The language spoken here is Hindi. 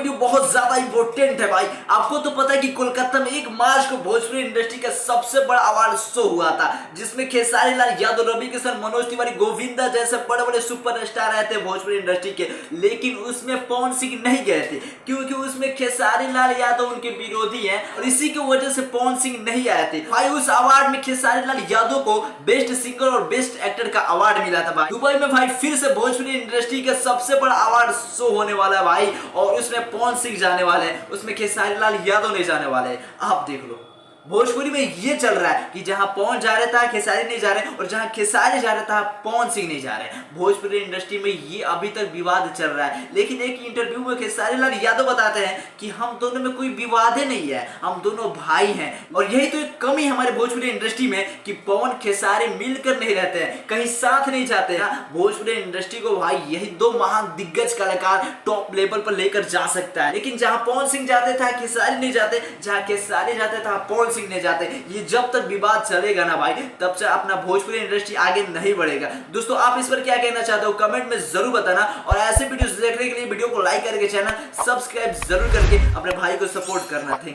वीडियो बहुत ज्यादा इंपॉर्टेंट है भाई। आपको तो पता है कि कोलकाता में 1 मार्च को भोजपुरी इंडस्ट्री का सबसे बड़ा अवार्ड शो हुआ था, जिसमें खेसारी लाल यादव, रवि किशन, मनोज तिवारी, गोविंदा जैसे बड़े बड़े सुपरस्टार आए थे भोजपुरी इंडस्ट्री के। लेकिन उसमें पवन सिंह नहीं गए थे, क्योंकि उसमें खेसारी लाल यादव उनके विरोधी हैं और इसी की वजह से पवन सिंह नहीं आए थे भाई। उस अवार्ड में खेसारी लाल यादव को बेस्ट सिंगर और बेस्ट एक्टर का अवार्ड मिला था भाई। दुबई में भाई फिर से भोजपुरी इंडस्ट्री का सबसे बड़ा अवार्ड शो होने वाला है भाई, और उसमें पवन सिंह जाने वाले हैं, उसमें खेसारी लाल यादव नहीं जाने वाले हैं। आप देख लो, भोजपुरी में ये चल रहा है कि जहां पवन जा रहा था खेसारी नहीं जा रहे, और जहां खेसारी जा रहा था पवन सिंह नहीं जा रहे। भोजपुरी इंडस्ट्री में ये अभी तक विवाद चल रहा है, लेकिन एक इंटरव्यू में खेसारी लाल यादव बताते हैं कि हम दोनों में कोई विवाद ही नहीं है, हम दोनों भाई हैं। और यही तो एक कमी हमारे भोजपुरी इंडस्ट्री में कि पवन खेसारी मिलकर नहीं रहते हैं, कहीं साथ नहीं जाते हैं। भोजपुरी इंडस्ट्री को भाई यही 2 महान दिग्गज कलाकार टॉप लेवल पर लेकर जा सकता है, लेकिन जहां पवन सिंह जाते थे खेसारी नहीं जाते, जहां खेसारी जाते था पवन नहीं जाते। ये जब तक विवाद चलेगा ना भाई, तब से अपना भोजपुरी इंडस्ट्री आगे नहीं बढ़ेगा। दोस्तों आप इस पर क्या कहना चाहते हो कमेंट में जरूर बताना, और ऐसे वीडियोस देखने के लिए वीडियो को लाइक करके चैनल सब्सक्राइब जरूर करके अपने भाई को सपोर्ट करना। Thank you.